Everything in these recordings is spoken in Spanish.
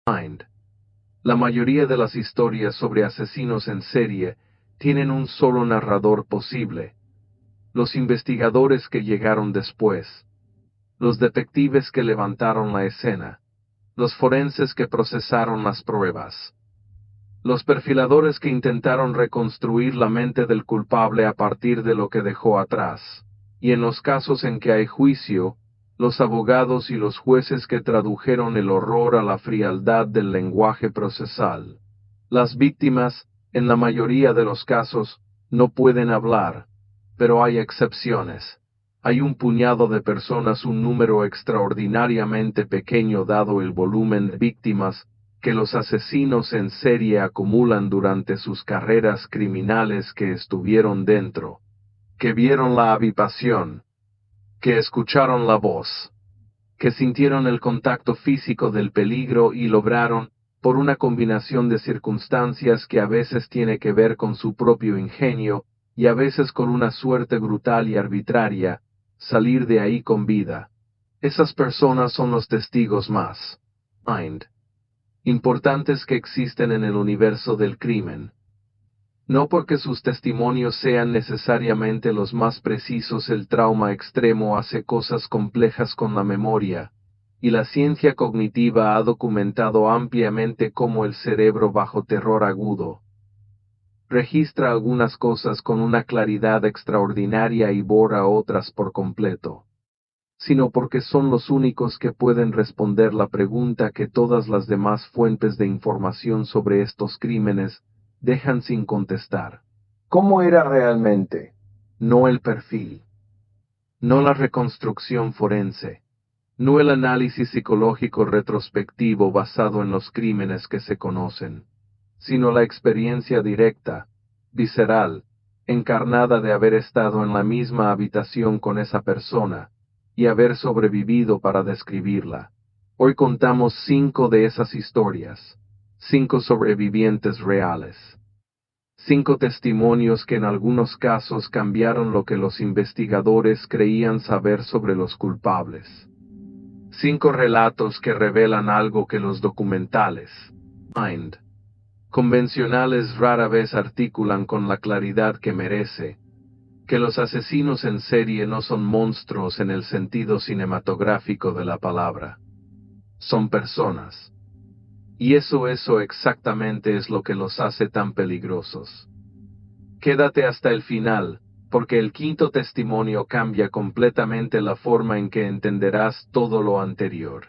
Mind. La mayoría de las historias sobre asesinos en serie tienen un solo narrador posible. Los investigadores que llegaron después. Los detectives que levantaron la escena. Los forenses que procesaron las pruebas. Los perfiladores que intentaron reconstruir la mente del culpable a partir de lo que dejó atrás. Y en los casos en que hay juicio, los abogados y los jueces que tradujeron el horror a la frialdad del lenguaje procesal. Las víctimas, en la mayoría de los casos, no pueden hablar, pero hay excepciones. Hay un puñado de personas, un número extraordinariamente pequeño dado el volumen de víctimas que los asesinos en serie acumulan durante sus carreras criminales, que estuvieron dentro, que vieron la habitación, que escucharon la voz, que sintieron el contacto físico del peligro y lograron, por una combinación de circunstancias que a veces tiene que ver con su propio ingenio, y a veces con una suerte brutal y arbitraria, salir de ahí con vida. Esas personas son los testigos más importantes que existen en el universo del crimen. No porque sus testimonios sean necesariamente los más precisos, el trauma extremo hace cosas complejas con la memoria, y la ciencia cognitiva ha documentado ampliamente cómo el cerebro bajo terror agudo registra algunas cosas con una claridad extraordinaria y borra otras por completo, sino porque son los únicos que pueden responder la pregunta que todas las demás fuentes de información sobre estos crímenes dejan sin contestar. ¿Cómo era realmente? No el perfil, no la reconstrucción forense, no el análisis psicológico retrospectivo basado en los crímenes que se conocen, sino la experiencia directa, visceral, encarnada de haber estado en la misma habitación con esa persona, y haber sobrevivido para describirla. Hoy contamos 5 de esas historias, 5 sobrevivientes reales. 5 testimonios que en algunos casos cambiaron lo que los investigadores creían saber sobre los culpables. 5 relatos que revelan algo que los documentales convencionales rara vez articulan con la claridad que merece, que los asesinos en serie no son monstruos en el sentido cinematográfico de la palabra. Son personas. Y eso exactamente es lo que los hace tan peligrosos. Quédate hasta el final, porque el 5º testimonio cambia completamente la forma en que entenderás todo lo anterior.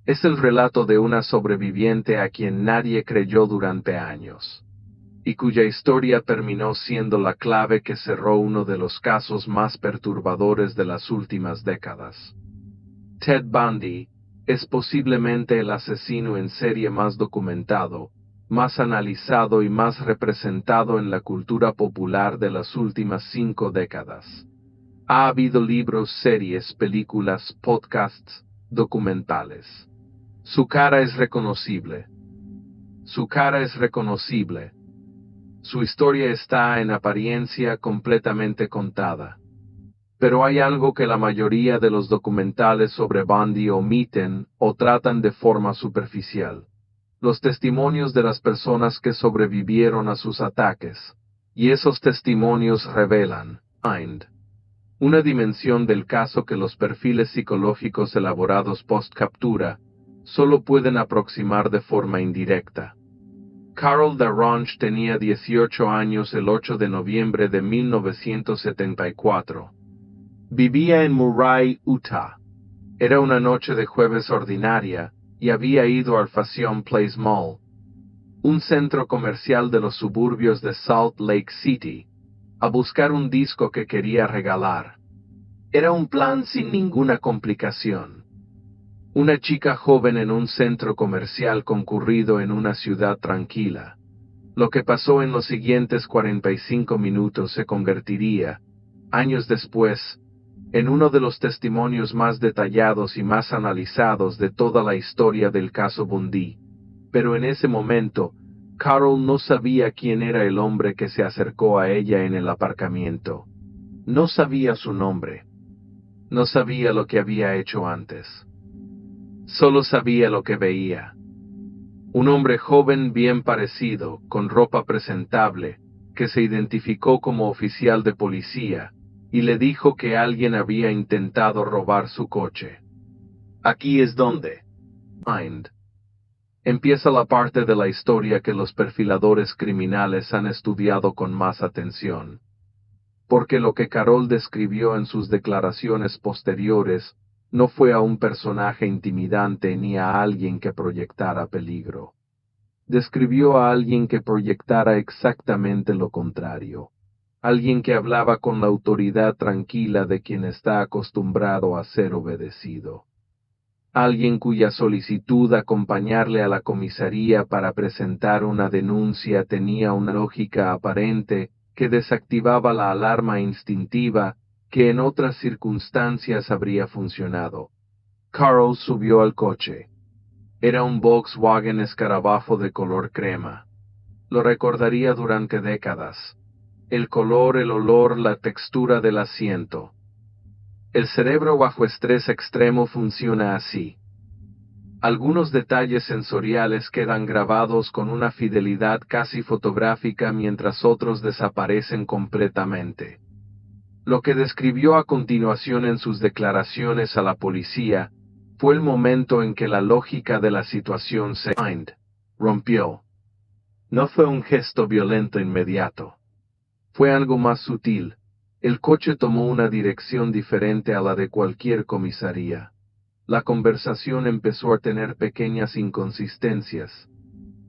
Es el relato de una sobreviviente a quien nadie creyó durante años, y cuya historia terminó siendo la clave que cerró uno de los casos más perturbadores de las últimas décadas. Ted Bundy es posiblemente el asesino en serie más documentado, más analizado y más representado en la cultura popular de las últimas 5 décadas. Ha habido libros, series, películas, podcasts, documentales. Su cara es reconocible. Su cara es reconocible. Su historia está en apariencia completamente contada. Pero hay algo que la mayoría de los documentales sobre Bundy omiten o tratan de forma superficial. Los testimonios de las personas que sobrevivieron a sus ataques. Y esos testimonios revelan una dimensión del caso que los perfiles psicológicos elaborados post-captura solo pueden aproximar de forma indirecta. Carol DaRonch tenía 18 años el 8 de noviembre de 1974. Vivía en Murray, Utah. Era una noche de jueves ordinaria, y había ido al Fashion Place Mall, un centro comercial de los suburbios de Salt Lake City, a buscar un disco que quería regalar. Era un plan sin ninguna complicación. Una chica joven en un centro comercial concurrido en una ciudad tranquila. Lo que pasó en los siguientes 45 minutos se convertiría, años después, en uno de los testimonios más detallados y más analizados de toda la historia del caso Bundy. Pero en ese momento, Carol no sabía quién era el hombre que se acercó a ella en el aparcamiento. No sabía su nombre. No sabía lo que había hecho antes. Solo sabía lo que veía. Un hombre joven bien parecido, con ropa presentable, que se identificó como oficial de policía, y le dijo que alguien había intentado robar su coche. Aquí es donde empieza la parte de la historia que los perfiladores criminales han estudiado con más atención. Porque lo que Carroll describió en sus declaraciones posteriores no fue a un personaje intimidante ni a alguien que proyectara peligro. Describió a alguien que proyectara exactamente lo contrario. Alguien que hablaba con la autoridad tranquila de quien está acostumbrado a ser obedecido. Alguien cuya solicitud de acompañarle a la comisaría para presentar una denuncia tenía una lógica aparente que desactivaba la alarma instintiva que en otras circunstancias habría funcionado. Carroll subió al coche. Era un Volkswagen Escarabajo de color crema. Lo recordaría durante décadas. El color, el olor, la textura del asiento. El cerebro bajo estrés extremo funciona así. Algunos detalles sensoriales quedan grabados con una fidelidad casi fotográfica mientras otros desaparecen completamente. Lo que describió a continuación en sus declaraciones a la policía fue el momento en que la lógica de la situación se rompió. No fue un gesto violento inmediato. Fue algo más sutil. El coche tomó una dirección diferente a la de cualquier comisaría. La conversación empezó a tener pequeñas inconsistencias.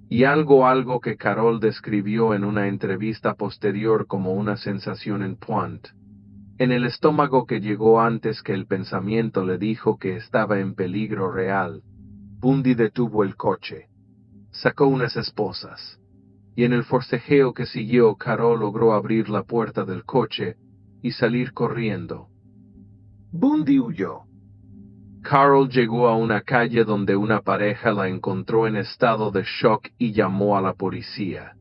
Y algo que Carroll describió en una entrevista posterior como una sensación en el estómago que llegó antes que el pensamiento le dijo que estaba en peligro real. Bundy detuvo el coche. Sacó unas esposas. Y en el forcejeo que siguió, Carroll logró abrir la puerta del coche y salir corriendo. Bundy huyó. Carroll llegó a una calle donde una pareja la encontró en estado de shock y llamó a la policía.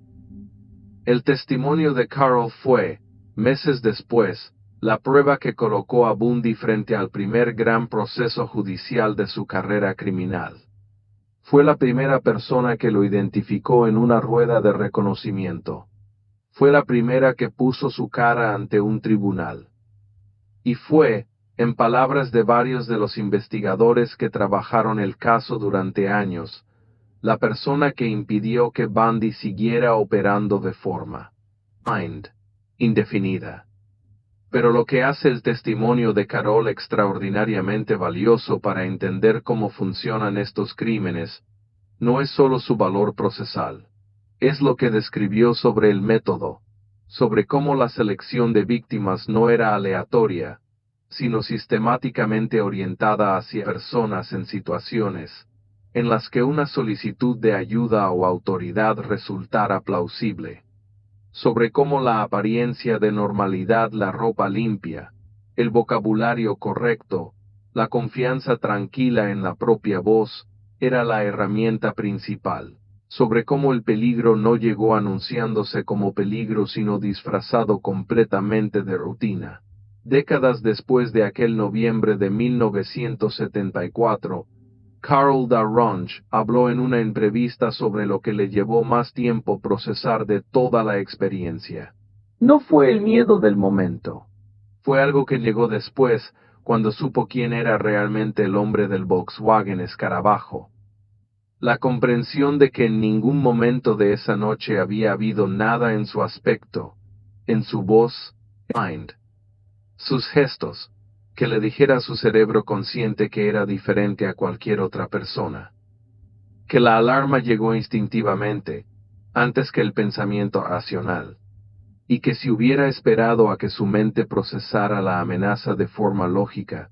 El testimonio de Carroll fue, meses después, la prueba que colocó a Bundy frente al primer gran proceso judicial de su carrera criminal. Fue la primera persona que lo identificó en una rueda de reconocimiento. Fue la primera que puso su cara ante un tribunal. Y fue, en palabras de varios de los investigadores que trabajaron el caso durante años, la persona que impidió que Bundy siguiera operando de forma indefinida. Pero lo que hace el testimonio de Carroll extraordinariamente valioso para entender cómo funcionan estos crímenes, no es solo su valor procesal. Es lo que describió sobre el método, sobre cómo la selección de víctimas no era aleatoria, sino sistemáticamente orientada hacia personas en situaciones en las que una solicitud de ayuda o autoridad resultara plausible. Sobre cómo la apariencia de normalidad, la ropa limpia, el vocabulario correcto, la confianza tranquila en la propia voz, era la herramienta principal. Sobre cómo el peligro no llegó anunciándose como peligro sino disfrazado completamente de rutina. Décadas después de aquel noviembre de 1974, Carroll Darronge habló en una entrevista sobre lo que le llevó más tiempo procesar de toda la experiencia. No fue el miedo del momento. Fue algo que llegó después, cuando supo quién era realmente el hombre del Volkswagen Escarabajo. La comprensión de que en ningún momento de esa noche había habido nada en su aspecto, en su voz, sus gestos, que le dijera a su cerebro consciente que era diferente a cualquier otra persona. Que la alarma llegó instintivamente, antes que el pensamiento racional. Y que si hubiera esperado a que su mente procesara la amenaza de forma lógica,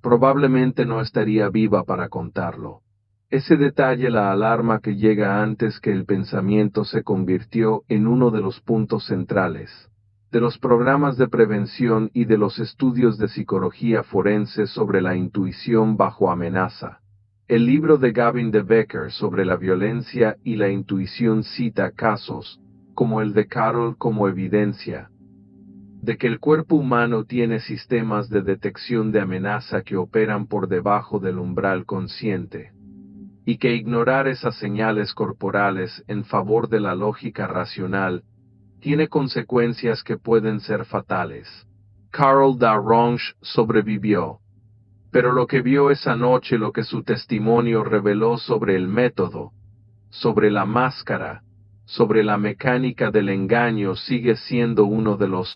probablemente no estaría viva para contarlo. Ese detalle, la alarma que llega antes que el pensamiento, se convirtió en uno de los puntos centrales de los programas de prevención y de los estudios de psicología forense sobre la intuición bajo amenaza. El libro de Gavin de Becker sobre la violencia y la intuición cita casos, como el de Carroll, como evidencia de que el cuerpo humano tiene sistemas de detección de amenaza que operan por debajo del umbral consciente. y que ignorar esas señales corporales en favor de la lógica racional tiene consecuencias que pueden ser fatales. Carl Darronch sobrevivió, pero lo que vio esa noche, lo que su testimonio reveló sobre el método, sobre la máscara, sobre la mecánica del engaño, sigue siendo uno de los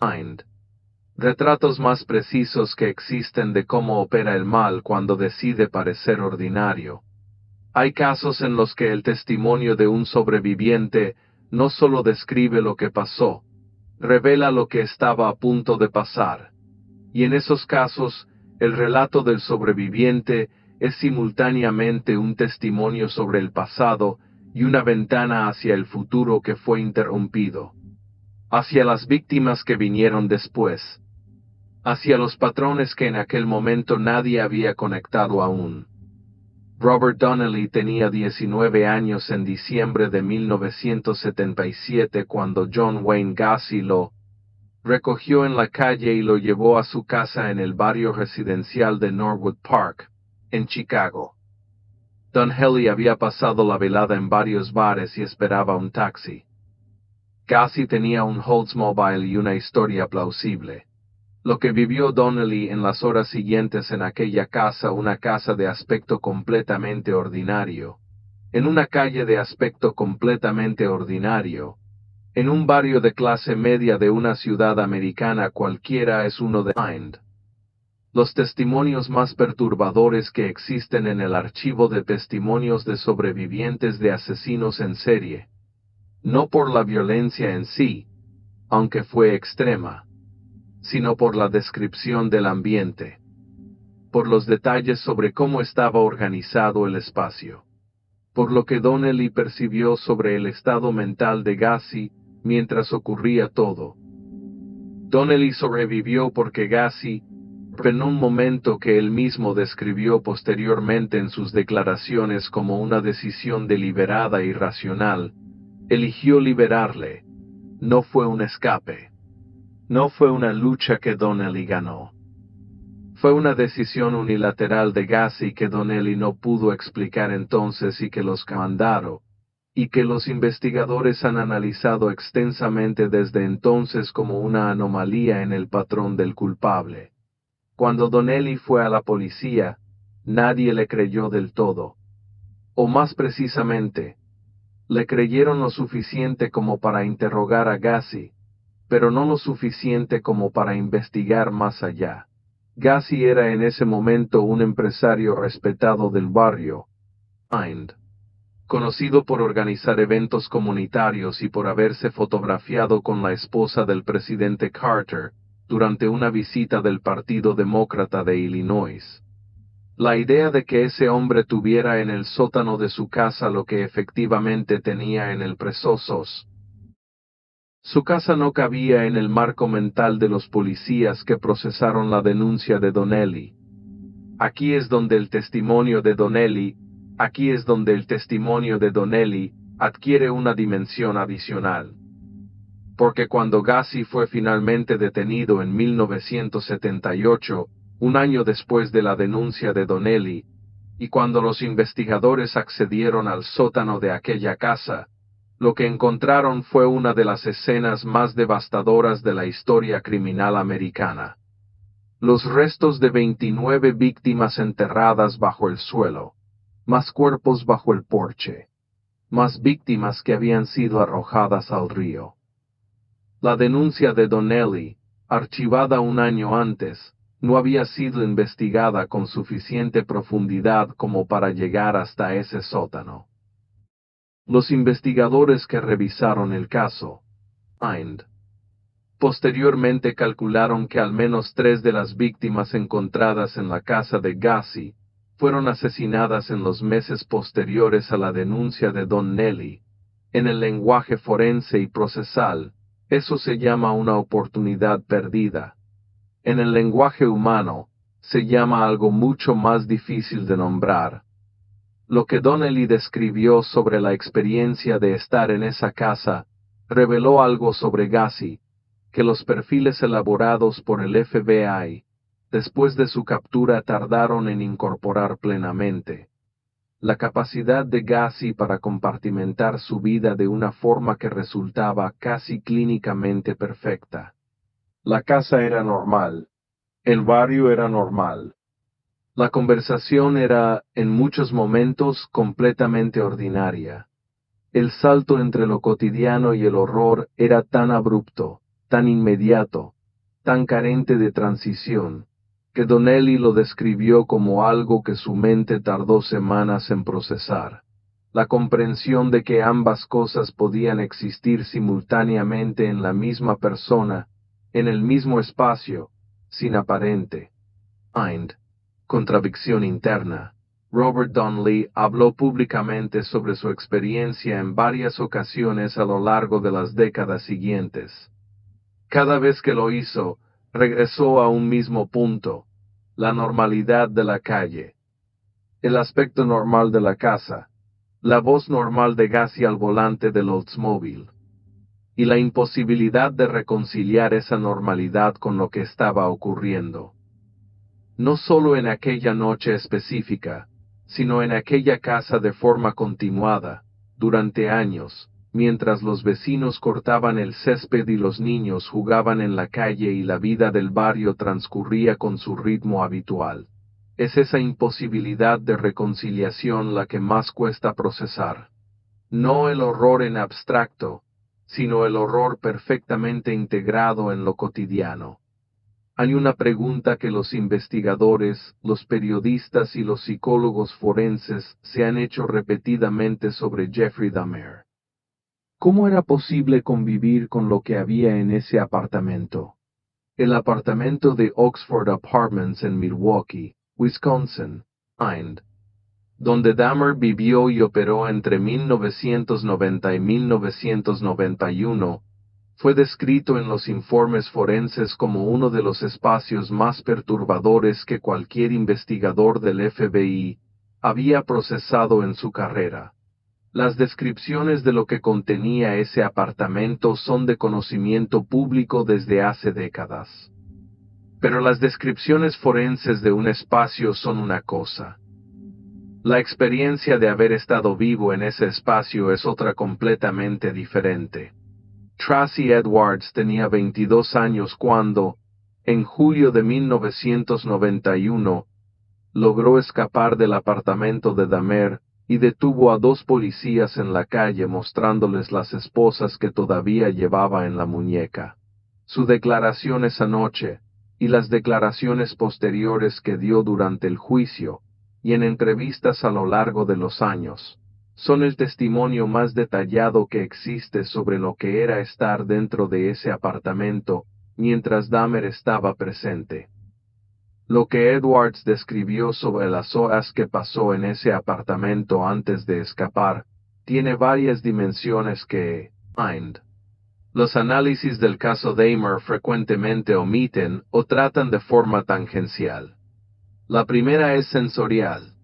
retratos más precisos que existen de cómo opera el mal cuando decide parecer ordinario. Hay casos en los que el testimonio de un sobreviviente no solo describe lo que pasó, revela lo que estaba a punto de pasar. Y en esos casos, el relato del sobreviviente es simultáneamente un testimonio sobre el pasado y una ventana hacia el futuro que fue interrumpido. Hacia las víctimas que vinieron después. Hacia los patrones que en aquel momento nadie había conectado aún. Robert Donnelly tenía 19 años en diciembre de 1977 cuando John Wayne Gacy lo recogió en la calle y lo llevó a su casa en el barrio residencial de Norwood Park, en Chicago. Donnelly había pasado la velada en varios bares y esperaba un taxi. Gacy tenía un Oldsmobile y una historia plausible. Lo que vivió Donnelly en las horas siguientes en aquella casa, una casa de aspecto completamente ordinario, en una calle de aspecto completamente ordinario, en un barrio de clase media de una ciudad americana cualquiera, es uno de los testimonios más perturbadores que existen en el archivo de testimonios de sobrevivientes de asesinos en serie. No por la violencia en sí, aunque fue extrema, sino por la descripción del ambiente, por los detalles sobre cómo estaba organizado el espacio, por lo que Donnelly percibió sobre el estado mental de Gacy mientras ocurría todo. Donnelly sobrevivió porque Gacy, en un momento que él mismo describió posteriormente en sus declaraciones como una decisión deliberada y racional, eligió liberarle. No fue un escape. No fue una lucha que Donnelly ganó. Fue una decisión unilateral de Gacy que Donnelly no pudo explicar entonces y que los mandaron, y que los investigadores han analizado extensamente desde entonces como una anomalía en el patrón del culpable. Cuando Donnelly fue a la policía, nadie le creyó del todo. O más precisamente, le creyeron lo suficiente como para interrogar a Gacy, pero no lo suficiente como para investigar más allá. Gacy era en ese momento un empresario respetado del barrio, conocido por organizar eventos comunitarios y por haberse fotografiado con la esposa del presidente Carter durante una visita del Partido Demócrata de Illinois. La idea de que ese hombre tuviera en el sótano de su casa lo que efectivamente tenía en el presosos. Su casa no cabía en el marco mental de los policías que procesaron la denuncia de Donnelly. Aquí es donde el testimonio de Donnelly adquiere una dimensión adicional. Porque cuando Gacy fue finalmente detenido en 1978, un año después de la denuncia de Donnelly, y cuando los investigadores accedieron al sótano de aquella casa, lo que encontraron fue una de las escenas más devastadoras de la historia criminal americana. Los restos de 29 víctimas enterradas bajo el suelo, más cuerpos bajo el porche, más víctimas que habían sido arrojadas al río. La denuncia de Donnelly, archivada un año antes, no había sido investigada con suficiente profundidad como para llegar hasta ese sótano. Los investigadores que revisaron el caso, posteriormente calcularon que al menos 3 de las víctimas encontradas en la casa de Gacy fueron asesinadas en los meses posteriores a la denuncia de Donnelly. En el lenguaje forense y procesal, eso se llama una oportunidad perdida. En el lenguaje humano, se llama algo mucho más difícil de nombrar. Lo que Donnelly describió sobre la experiencia de estar en esa casa, reveló algo sobre Gacy, que los perfiles elaborados por el FBI, después de su captura tardaron en incorporar plenamente. la capacidad de Gassi para compartimentar su vida de una forma que resultaba casi clínicamente perfecta. La casa era normal. El barrio era normal. La conversación era, en muchos momentos, completamente ordinaria. El salto entre lo cotidiano y el horror era tan abrupto, tan inmediato, tan carente de transición, que Donnelly lo describió como algo que su mente tardó semanas en procesar. La comprensión de que ambas cosas podían existir simultáneamente en la misma persona, en el mismo espacio, sin aparente contradicción interna. Robert Donnelly habló públicamente sobre su experiencia en varias ocasiones a lo largo de las décadas siguientes. Cada vez que lo hizo, regresó a un mismo punto: la normalidad de la calle, el aspecto normal de la casa, la voz normal de Gassi al volante del Oldsmobile, y la imposibilidad de reconciliar esa normalidad con lo que estaba ocurriendo. No solo en aquella noche específica, sino en aquella casa de forma continuada, durante años, mientras los vecinos cortaban el césped y los niños jugaban en la calle y la vida del barrio transcurría con su ritmo habitual. Es esa imposibilidad de reconciliación la que más cuesta procesar. No el horror en abstracto, sino el horror perfectamente integrado en lo cotidiano. Hay una pregunta que los investigadores, los periodistas y los psicólogos forenses se han hecho repetidamente sobre Jeffrey Dahmer. ¿Cómo era posible convivir con lo que había en ese apartamento? El apartamento de Oxford Apartments en Milwaukee, Wisconsin, donde Dahmer vivió y operó entre 1990 y 1991, fue descrito en los informes forenses como uno de los espacios más perturbadores que cualquier investigador del FBI había procesado en su carrera. Las descripciones de lo que contenía ese apartamento son de conocimiento público desde hace décadas. Pero las descripciones forenses de un espacio son una cosa. La experiencia de haber estado vivo en ese espacio es otra completamente diferente. Tracy Edwards tenía 22 años cuando, en julio de 1991, logró escapar del apartamento de Dahmer y detuvo a dos policías en la calle mostrándoles las esposas que todavía llevaba en la muñeca. Su declaración esa noche, y las declaraciones posteriores que dio durante el juicio, y en entrevistas a lo largo de los años, son el testimonio más detallado que existe sobre lo que era estar dentro de ese apartamento mientras Dahmer estaba presente. Lo que Edwards describió sobre las horas que pasó en ese apartamento antes de escapar, tiene varias dimensiones que, los análisis del caso Dahmer frecuentemente omiten o tratan de forma tangencial. La primera es sensorial.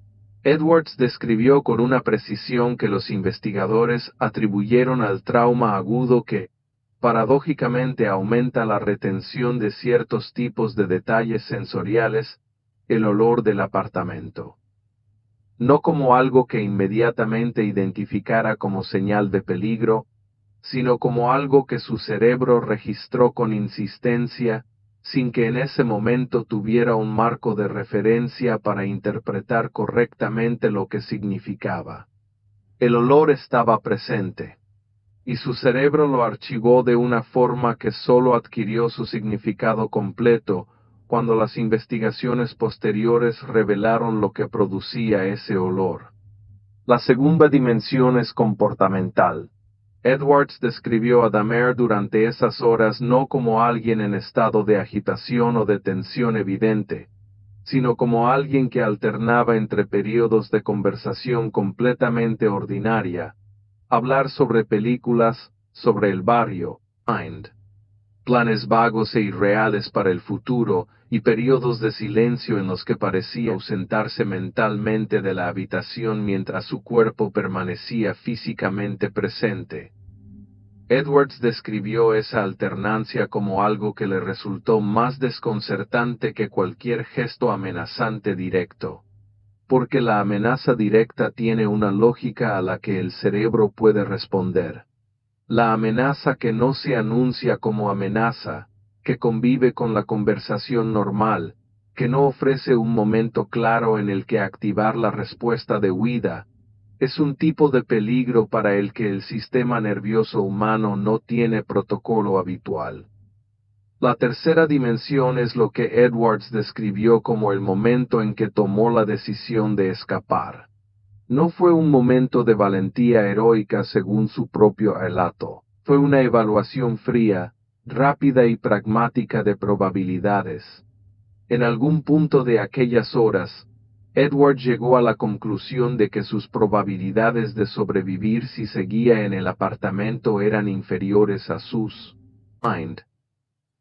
Edwards describió con una precisión que los investigadores atribuyeron al trauma agudo que, paradójicamente, aumenta la retención de ciertos tipos de detalles sensoriales, el olor del apartamento. No como algo que inmediatamente identificara como señal de peligro, sino como algo que su cerebro registró con insistencia, sin que en ese momento tuviera un marco de referencia para interpretar correctamente lo que significaba. El olor estaba presente, y su cerebro lo archivó de una forma que solo adquirió su significado completo cuando las investigaciones posteriores revelaron lo que producía ese olor. La segunda dimensión es comportamental. Edwards describió a Dahmer durante esas horas no como alguien en estado de agitación o de tensión evidente, sino como alguien que alternaba entre períodos de conversación completamente ordinaria, hablar sobre películas, sobre el barrio, planes vagos e irreales para el futuro, y períodos de silencio en los que parecía ausentarse mentalmente de la habitación mientras su cuerpo permanecía físicamente presente. Edwards describió esa alternancia como algo que le resultó más desconcertante que cualquier gesto amenazante directo. porque la amenaza directa tiene una lógica a la que el cerebro puede responder. La amenaza que no se anuncia como amenaza, que convive con la conversación normal, que no ofrece un momento claro en el que activar la respuesta de huida, es un tipo de peligro para el que el sistema nervioso humano no tiene protocolo habitual. La tercera dimensión es lo que Edwards describió como el momento en que tomó la decisión de escapar. No fue un momento de valentía heroica según su propio relato, fue una evaluación fría, rápida y pragmática de probabilidades. En algún punto de aquellas horas, Edwards llegó a la conclusión de que sus probabilidades de sobrevivir si seguía en el apartamento eran inferiores a sus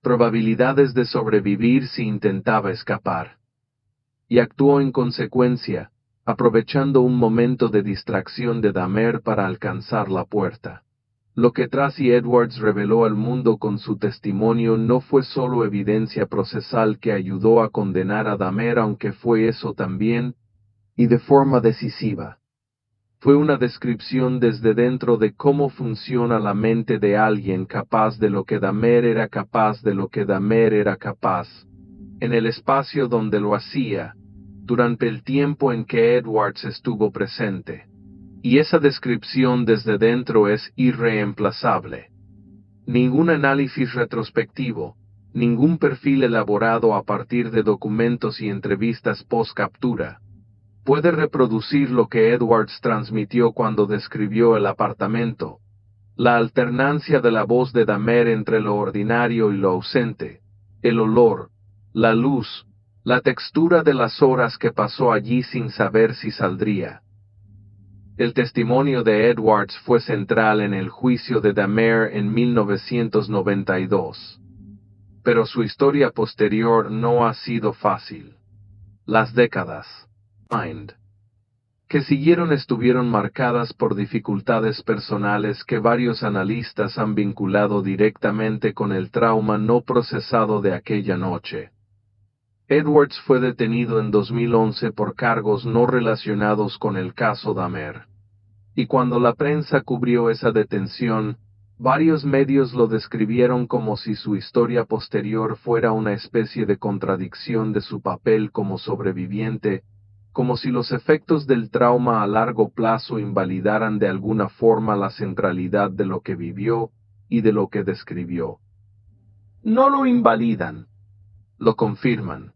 probabilidades de sobrevivir si intentaba escapar. Y actuó en consecuencia, aprovechando un momento de distracción de Dahmer para alcanzar la puerta. Lo que Tracy Edwards reveló al mundo con su testimonio no fue solo evidencia procesal que ayudó a condenar a Dahmer, aunque fue eso también, y de forma decisiva. Fue una descripción desde dentro de cómo funciona la mente de alguien capaz de lo que Dahmer era capaz de lo que Dahmer era capaz, en el espacio donde lo hacía, durante el tiempo en que Edwards estuvo presente. Y esa descripción desde dentro es irreemplazable. Ningún análisis retrospectivo, ningún perfil elaborado a partir de documentos y entrevistas post-captura, puede reproducir lo que Edwards transmitió cuando describió el apartamento, la alternancia de la voz de Dahmer entre lo ordinario y lo ausente, el olor, la luz, la textura de las horas que pasó allí sin saber si saldría. El testimonio de Edwards fue central en el juicio de Dahmer en 1992. Pero su historia posterior no ha sido fácil. Las décadas que siguieron estuvieron marcadas por dificultades personales que varios analistas han vinculado directamente con el trauma no procesado de aquella noche. Edwards fue detenido en 2011 por cargos no relacionados con el caso Dahmer. Y cuando la prensa cubrió esa detención, varios medios lo describieron como si su historia posterior fuera una especie de contradicción de su papel como sobreviviente, como si los efectos del trauma a largo plazo invalidaran de alguna forma la centralidad de lo que vivió y de lo que describió. No lo invalidan, lo confirman.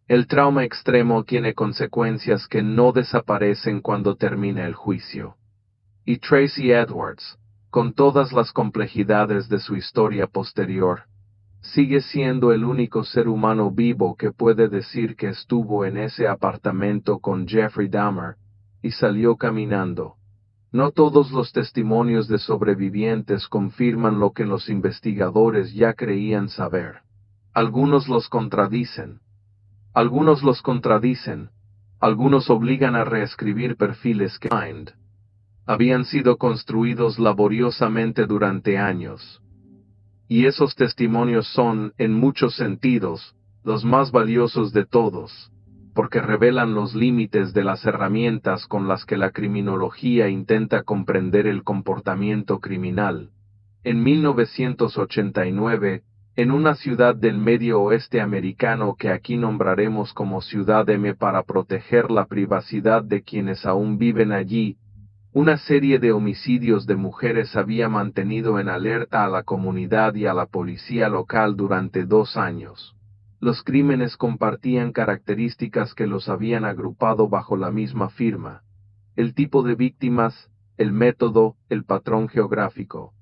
El trauma extremo tiene consecuencias que no desaparecen cuando termina el juicio. Y Tracy Edwards, con todas las complejidades de su historia posterior, sigue siendo el único ser humano vivo que puede decir que estuvo en ese apartamento con Jeffrey Dahmer y salió caminando. No todos los testimonios de sobrevivientes confirman lo que los investigadores ya creían saber. Algunos los contradicen. Algunos obligan a reescribir perfiles que habían sido construidos laboriosamente durante años. Y esos testimonios son, en muchos sentidos, los más valiosos de todos, porque revelan los límites de las herramientas con las que la criminología intenta comprender el comportamiento criminal. En 1989, en una ciudad del medio oeste americano que aquí nombraremos como Ciudad M para proteger la privacidad de quienes aún viven allí, una serie de homicidios de mujeres había mantenido en alerta a la comunidad y a la policía local durante 2 años. Los crímenes compartían características que los habían agrupado bajo la misma firma: el tipo de víctimas, el método, el patrón geográfico.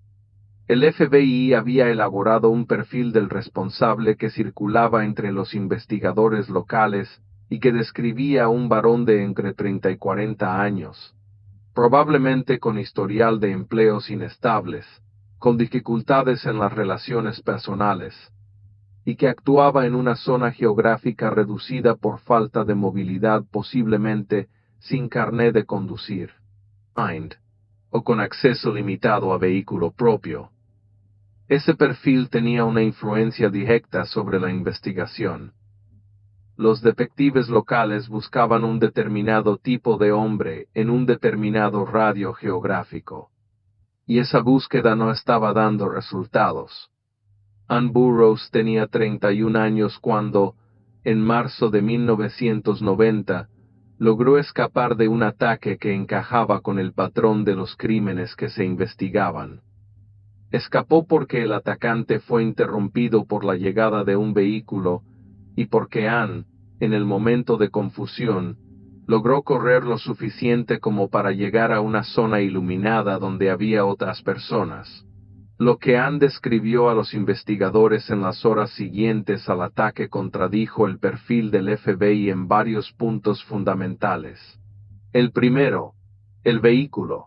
El FBI había elaborado un perfil del responsable que circulaba entre los investigadores locales y que describía a un varón de entre 30 y 40 años. Probablemente con historial de empleos inestables, con dificultades en las relaciones personales, y que actuaba en una zona geográfica reducida por falta de movilidad, posiblemente sin carné de conducir, o con acceso limitado a vehículo propio. Ese perfil tenía una influencia directa sobre la investigación. los detectives locales buscaban un determinado tipo de hombre en un determinado radio geográfico. Y esa búsqueda no estaba dando resultados. Ann Burroughs tenía 31 años cuando, en marzo de 1990, logró escapar de un ataque que encajaba con el patrón de los crímenes que se investigaban. Escapó porque el atacante fue interrumpido por la llegada de un vehículo y porque Ann, en el momento de confusión, logró correr lo suficiente como para llegar a una zona iluminada donde había otras personas. Lo que Ann describió a los investigadores en las horas siguientes al ataque contradijo el perfil del FBI en varios puntos fundamentales. El primero, el vehículo.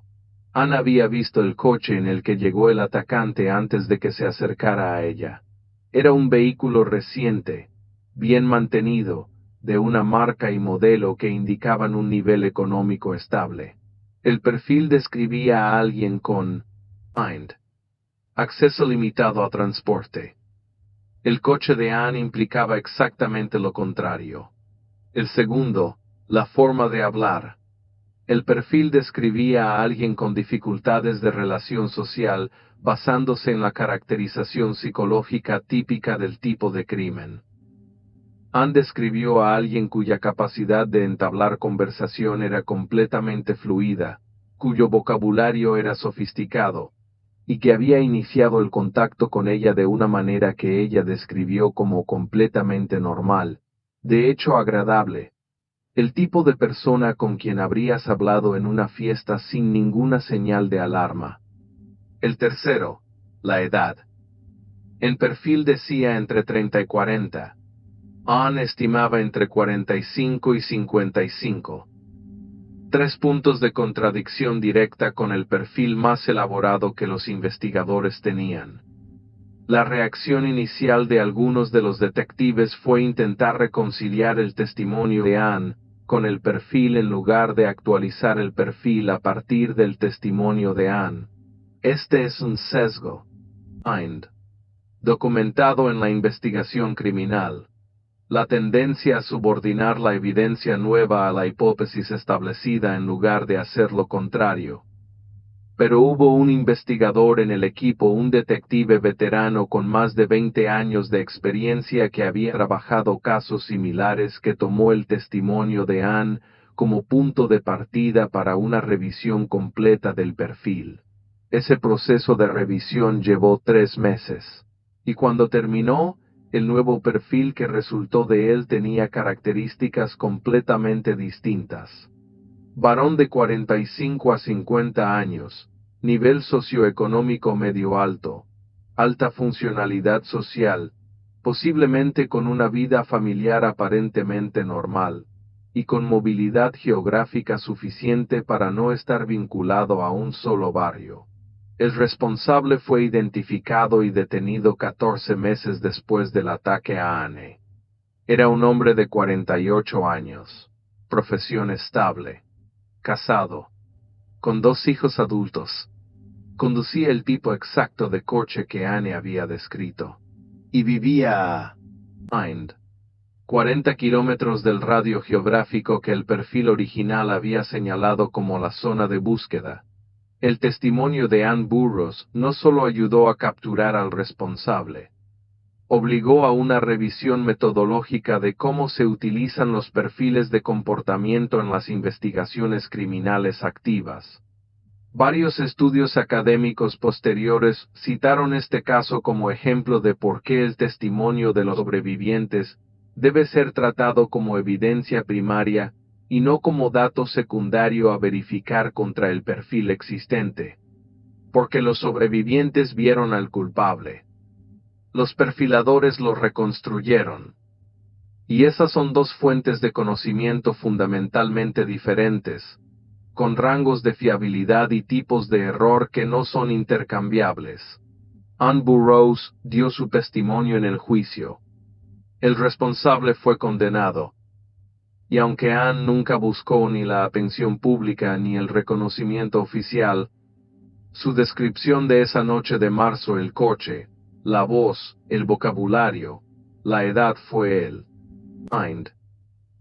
Ann había visto el coche en el que llegó el atacante antes de que se acercara a ella. Era un vehículo reciente, bien mantenido, de una marca y modelo que indicaban un nivel económico estable. El perfil describía a alguien con acceso limitado a transporte. El coche de Ann implicaba exactamente lo contrario. El segundo, la forma de hablar. El perfil describía a alguien con dificultades de relación social, basándose en la caracterización psicológica típica del tipo de crimen. Ann describió a alguien cuya capacidad de entablar conversación era completamente fluida, cuyo vocabulario era sofisticado, y que había iniciado el contacto con ella de una manera que ella describió como completamente normal, de hecho agradable. El tipo de persona con quien habrías hablado en una fiesta sin ninguna señal de alarma. El tercero, la edad. En perfil decía entre 30 y 40. Ann estimaba entre 45 y 55. 3 puntos de contradicción directa con el perfil más elaborado que los investigadores tenían. La reacción inicial de algunos de los detectives fue intentar reconciliar el testimonio de Ann con el perfil en lugar de actualizar el perfil a partir del testimonio de Ann. Este es un sesgo documentado en la investigación criminal. La tendencia a subordinar la evidencia nueva a la hipótesis establecida en lugar de hacer lo contrario. Pero hubo un investigador en el equipo, un detective veterano con más de 20 años de experiencia que había trabajado casos similares, que tomó el testimonio de Ann como punto de partida para una revisión completa del perfil. Ese proceso de revisión llevó 3 meses. Y cuando terminó, el nuevo perfil que resultó de él tenía características completamente distintas. Varón de 45 a 50 años, nivel socioeconómico medio alto, alta funcionalidad social, posiblemente con una vida familiar aparentemente normal, y con movilidad geográfica suficiente para no estar vinculado a un solo barrio. El responsable fue identificado y detenido 14 meses después del ataque a Anne. Era un hombre de 48 años, profesión estable, casado, con 2 hijos adultos. Conducía el tipo exacto de coche que Anne había descrito. Y vivía a 40 kilómetros del radio geográfico que el perfil original había señalado como la zona de búsqueda. El testimonio de Ann Burroughs no solo ayudó a capturar al responsable, obligó a una revisión metodológica de cómo se utilizan los perfiles de comportamiento en las investigaciones criminales activas. Varios estudios académicos posteriores citaron este caso como ejemplo de por qué el testimonio de los sobrevivientes debe ser tratado como evidencia primaria y no como dato secundario a verificar contra el perfil existente. Porque los sobrevivientes vieron al culpable. Los perfiladores lo reconstruyeron. Y esas son 2 fuentes de conocimiento fundamentalmente diferentes, con rangos de fiabilidad y tipos de error que no son intercambiables. Ann Burroughs dio su testimonio en el juicio. El responsable fue condenado. Y aunque Ann nunca buscó ni la atención pública ni el reconocimiento oficial, su descripción de esa noche de marzo, el coche, la voz, el vocabulario, la edad fue el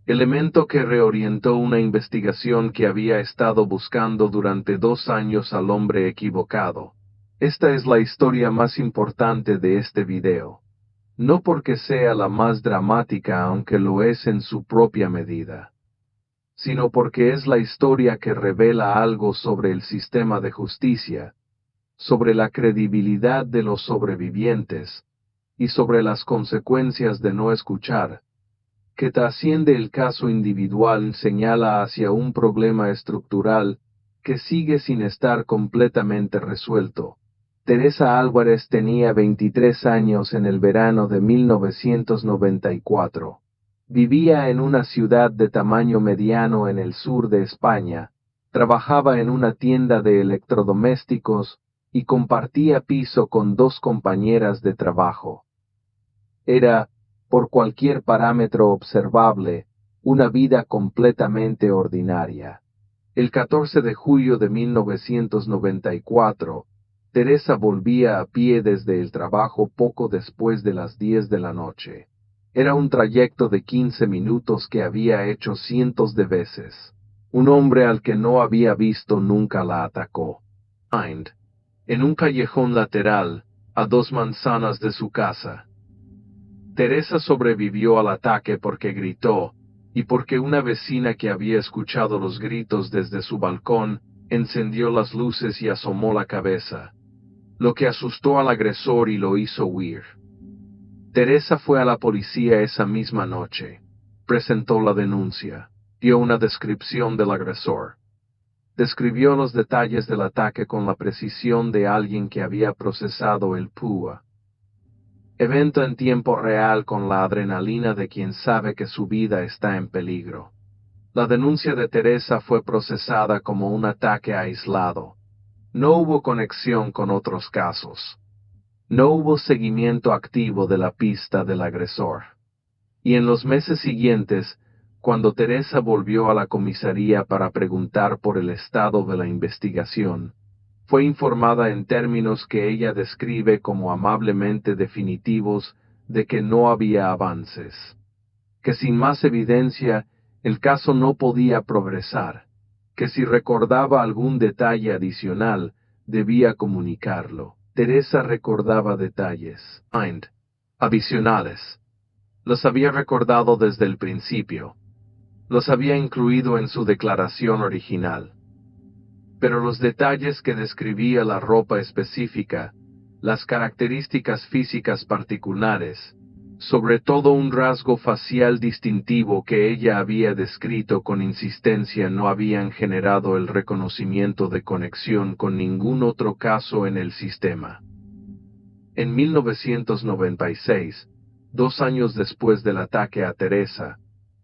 elemento que reorientó una investigación que había estado buscando durante 2 años al hombre equivocado. Esta es la historia más importante de este video. No porque sea la más dramática, aunque lo es en su propia medida, sino porque es la historia que revela algo sobre el sistema de justicia, sobre la credibilidad de los sobrevivientes, y sobre las consecuencias de no escuchar, que trasciende el caso individual, señala hacia un problema estructural que sigue sin estar completamente resuelto. Teresa Álvarez tenía 23 años en el verano de 1994. Vivía en una ciudad de tamaño mediano en el sur de España, trabajaba en una tienda de electrodomésticos y compartía piso con 2 compañeras de trabajo. Era, por cualquier parámetro observable, una vida completamente ordinaria. El 14 de julio de 1994, Teresa volvía a pie desde el trabajo poco después de las 10 de la noche. Era un trayecto de 15 minutos que había hecho cientos de veces. Un hombre al que no había visto nunca la atacó. En un callejón lateral, a 2 manzanas de su casa. Teresa sobrevivió al ataque porque gritó, y porque una vecina que había escuchado los gritos desde su balcón, encendió las luces y asomó la cabeza, lo que asustó al agresor y lo hizo huir. Teresa fue a la policía esa misma noche, presentó la denuncia, dio una descripción del agresor. Describió los detalles del ataque con la precisión de alguien que había procesado el PUA. Evento en tiempo real con la adrenalina de quien sabe que su vida está en peligro. La denuncia de Teresa fue procesada como un ataque aislado. No hubo conexión con otros casos. No hubo seguimiento activo de la pista del agresor. Y en los meses siguientes, cuando Teresa volvió a la comisaría para preguntar por el estado de la investigación, fue informada en términos que ella describe como amablemente definitivos de que no había avances, que sin más evidencia el caso no podía progresar, que si recordaba algún detalle adicional debía comunicarlo. Teresa recordaba detalles adicionales. Los había recordado desde el principio. Los había incluido en su declaración original. Pero los detalles que describía, la ropa específica, las características físicas particulares, sobre todo un rasgo facial distintivo que ella había descrito con insistencia, no habían generado el reconocimiento de conexión con ningún otro caso en el sistema. En 1996, 2 años después del ataque a Teresa,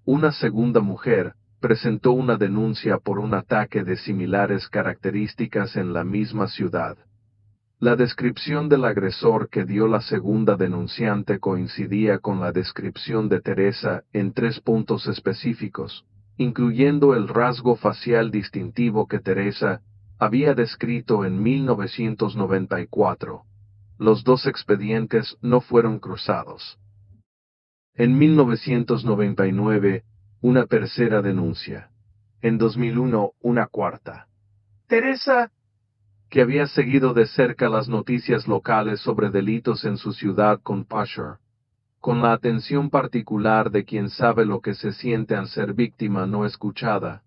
una segunda mujer presentó una denuncia por un ataque de similares características en la misma ciudad. La descripción del agresor que dio la segunda denunciante coincidía con la descripción de Teresa en 3 puntos específicos, incluyendo el rasgo facial distintivo que Teresa había descrito en 1994. Los 2 expedientes no fueron cruzados. En 1999, una tercera denuncia. En 2001, una cuarta. Teresa, que había seguido de cerca las noticias locales sobre delitos en su ciudad con Pusher, con la atención particular de quien sabe lo que se siente al ser víctima no escuchada,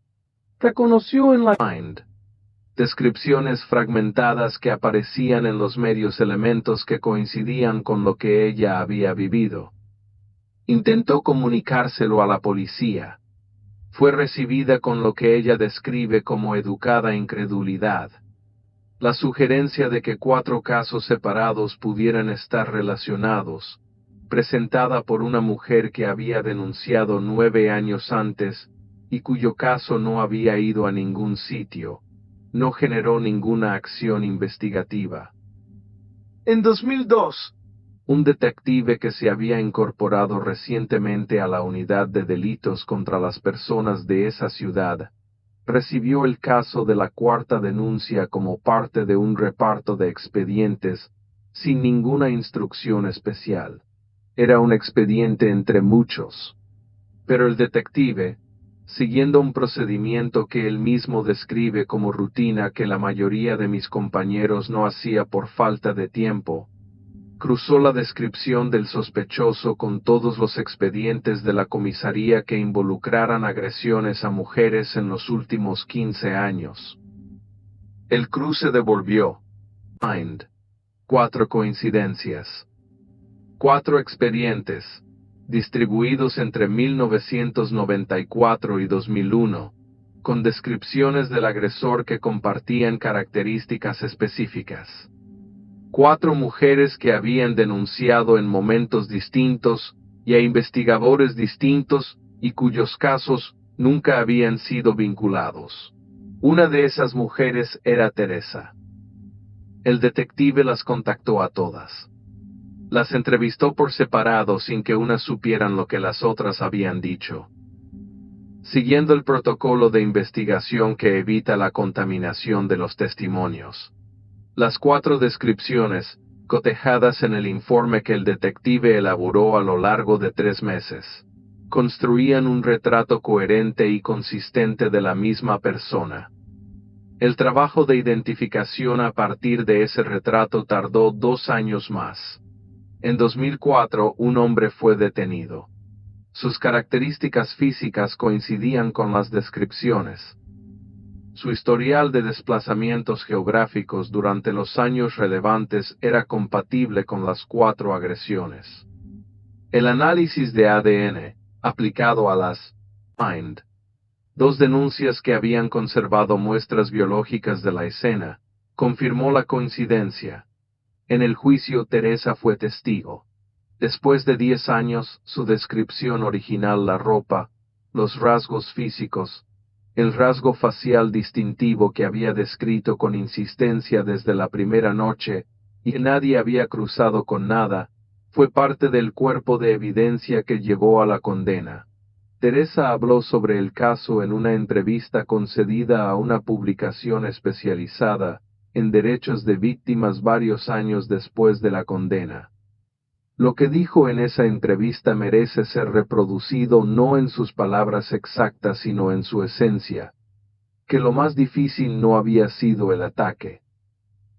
reconoció en la descripciones fragmentadas que aparecían en los medios elementos que coincidían con lo que ella había vivido. Intentó comunicárselo a la policía. Fue recibida con lo que ella describe como educada incredulidad. La sugerencia de que 4 casos separados pudieran estar relacionados, presentada por una mujer que había denunciado 9 años antes, y cuyo caso no había ido a ningún sitio, no generó ninguna acción investigativa. En 2002, un detective que se había incorporado recientemente a la unidad de delitos contra las personas de esa ciudad, recibió el caso de la cuarta denuncia como parte de un reparto de expedientes, sin ninguna instrucción especial. Era un expediente entre muchos. Pero el detective, siguiendo un procedimiento que él mismo describe como rutina que la mayoría de mis compañeros no hacía por falta de tiempo, cruzó la descripción del sospechoso con todos los expedientes de la comisaría que involucraran agresiones a mujeres en los últimos 15 años. El cruce devolvió, Mind, 4 coincidencias. 4 expedientes, distribuidos entre 1994 y 2001, con descripciones del agresor que compartían características específicas. 4 mujeres que habían denunciado en momentos distintos y a investigadores distintos y cuyos casos nunca habían sido vinculados. Una de esas mujeres era Teresa. El detective las contactó a todas. Las entrevistó por separado sin que unas supieran lo que las otras habían dicho. Siguiendo el protocolo de investigación que evita la contaminación de los testimonios. Las 4 descripciones, cotejadas en el informe que el detective elaboró a lo largo de 3 meses, construían un retrato coherente y consistente de la misma persona. El trabajo de identificación a partir de ese retrato tardó 2 años más. En 2004, un hombre fue detenido. Sus características físicas coincidían con las descripciones. Su historial de desplazamientos geográficos durante los años relevantes era compatible con las 4 agresiones. El análisis de ADN, aplicado a las Mind, 2 denuncias que habían conservado muestras biológicas de la escena, confirmó la coincidencia. En el juicio Teresa fue testigo. Después de 10 años, su descripción original, la ropa, los rasgos físicos, el rasgo facial distintivo que había descrito con insistencia desde la primera noche, y que nadie había cruzado con nada, fue parte del cuerpo de evidencia que llevó a la condena. Teresa habló sobre el caso en una entrevista concedida a una publicación especializada en derechos de víctimas varios años después de la condena. Lo que dijo en esa entrevista merece ser reproducido no en sus palabras exactas sino en su esencia, que lo más difícil no había sido el ataque.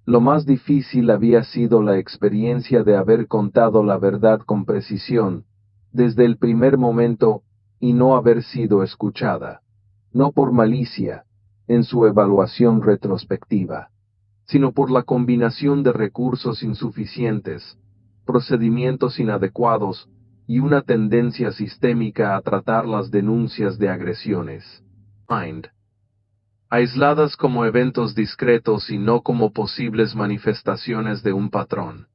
Lo más difícil había sido la experiencia de haber contado la verdad con precisión, desde el primer momento, y no haber sido escuchada, no por malicia, en su evaluación retrospectiva, sino por la combinación de recursos insuficientes, procedimientos inadecuados, y una tendencia sistémica a tratar las denuncias de agresiones, Mind, aisladas como eventos discretos y no como posibles manifestaciones de un patrón.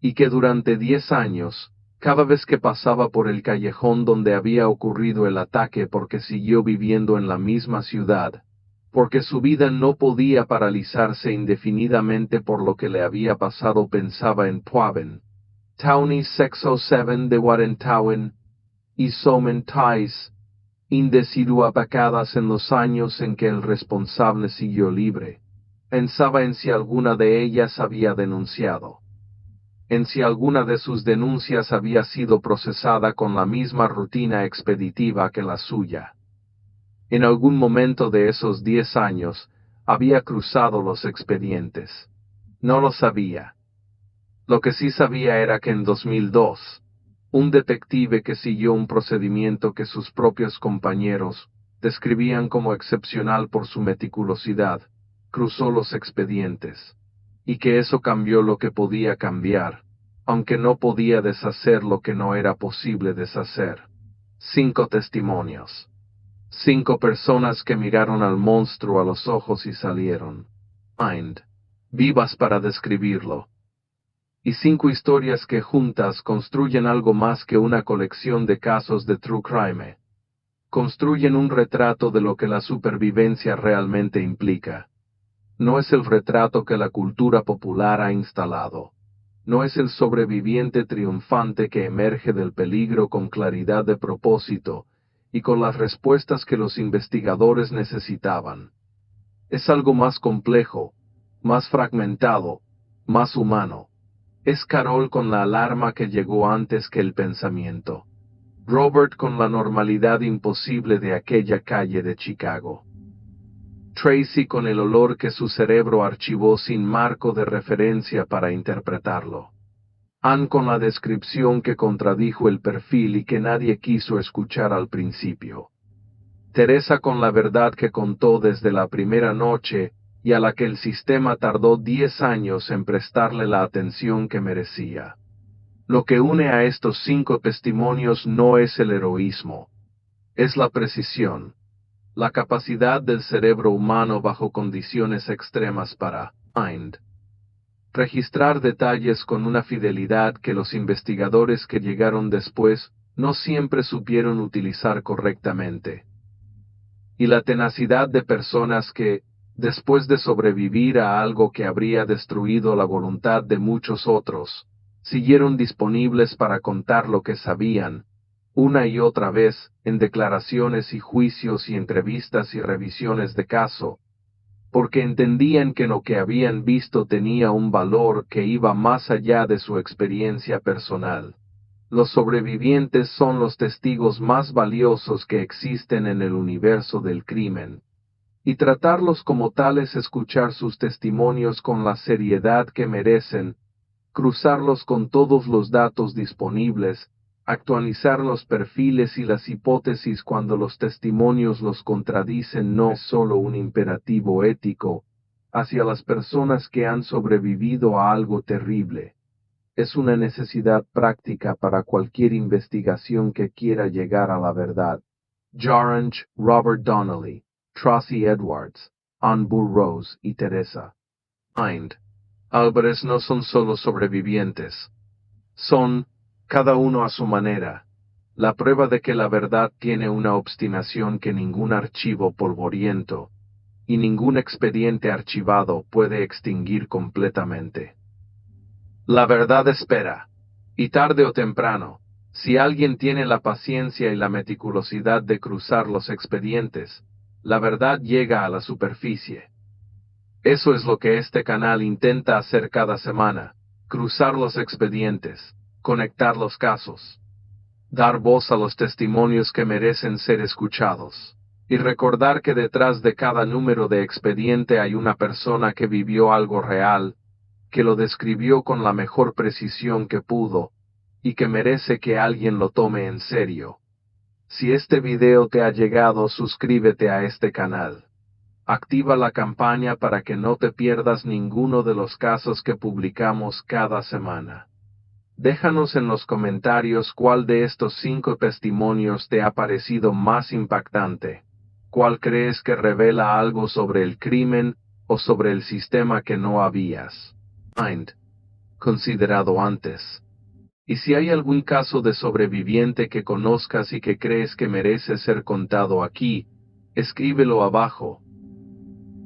Y que durante 10 años, cada vez que pasaba por el callejón donde había ocurrido el ataque porque siguió viviendo en la misma ciudad, porque su vida no podía paralizarse indefinidamente por lo que le había pasado, pensaba en Puaven, Townie 607 de Warentowen, y Somen Tais, indeciduabacadas en los años en que el responsable siguió libre. Pensaba en si alguna de ellas había denunciado. En si alguna de sus denuncias había sido procesada con la misma rutina expeditiva que la suya. En algún momento de esos 10 años, había cruzado los expedientes. No lo sabía. Lo que sí sabía era que en 2002, un detective que siguió un procedimiento que sus propios compañeros describían como excepcional por su meticulosidad, cruzó los expedientes. Y que eso cambió lo que podía cambiar, aunque no podía deshacer lo que no era posible deshacer. 5 testimonios. 5 personas que miraron al monstruo a los ojos y salieron, Mind, vivas para describirlo. Y 5 historias que juntas construyen algo más que una colección de casos de true crime. Construyen un retrato de lo que la supervivencia realmente implica. No es el retrato que la cultura popular ha instalado. No es el sobreviviente triunfante que emerge del peligro con claridad de propósito y con las respuestas que los investigadores necesitaban. Es algo más complejo, más fragmentado, más humano. Es Carol con la alarma que llegó antes que el pensamiento. Robert con la normalidad imposible de aquella calle de Chicago. Tracy con el olor que su cerebro archivó sin marco de referencia para interpretarlo. Ann con la descripción que contradijo el perfil y que nadie quiso escuchar al principio. Teresa con la verdad que contó desde la primera noche y a la que el sistema tardó 10 años en prestarle la atención que merecía. Lo que une a estos 5 testimonios no es el heroísmo, es la precisión, la capacidad del cerebro humano bajo condiciones extremas para registrar detalles con una fidelidad que los investigadores que llegaron después no siempre supieron utilizar correctamente. Y la tenacidad de personas que, después de sobrevivir a algo que habría destruido la voluntad de muchos otros, siguieron disponibles para contar lo que sabían, una y otra vez, en declaraciones y juicios y entrevistas y revisiones de caso, porque entendían que lo que habían visto tenía un valor que iba más allá de su experiencia personal. Los sobrevivientes son los testigos más valiosos que existen en el universo del crimen, y tratarlos como tales, escuchar sus testimonios con la seriedad que merecen, cruzarlos con todos los datos disponibles, actualizar los perfiles y las hipótesis cuando los testimonios los contradicen no es solo un imperativo ético hacia las personas que han sobrevivido a algo terrible. Es una necesidad práctica para cualquier investigación que quiera llegar a la verdad. Jaranj, Robert Donnelly, Tracy Edwards, Ann Burroughs y Teresa Álvarez no son solo sobrevivientes. Son, cada uno a su manera, la prueba de que la verdad tiene una obstinación que ningún archivo polvoriento y ningún expediente archivado puede extinguir completamente. La verdad espera, y tarde o temprano, si alguien tiene la paciencia y la meticulosidad de cruzar los expedientes, la verdad llega a la superficie. Eso es lo que este canal intenta hacer cada semana, cruzar los expedientes, conectar los casos, dar voz a los testimonios que merecen ser escuchados, y recordar que detrás de cada número de expediente hay una persona que vivió algo real, que lo describió con la mejor precisión que pudo, y que merece que alguien lo tome en serio. Si este video te ha llegado, suscríbete a este canal. Activa la campana para que no te pierdas ninguno de los casos que publicamos cada semana. Déjanos en los comentarios cuál de estos 5 testimonios te ha parecido más impactante, cuál crees que revela algo sobre el crimen o sobre el sistema que no habías considerado antes. Y si hay algún caso de sobreviviente que conozcas y que crees que merece ser contado aquí, escríbelo abajo.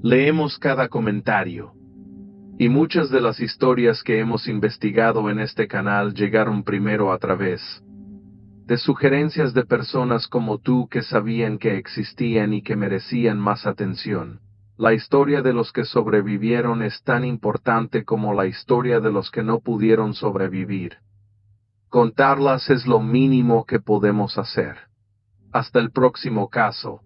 Leemos cada comentario. Y muchas de las historias que hemos investigado en este canal llegaron primero a través de sugerencias de personas como tú que sabían que existían y que merecían más atención. La historia de los que sobrevivieron es tan importante como la historia de los que no pudieron sobrevivir. Contarlas es lo mínimo que podemos hacer. Hasta el próximo caso.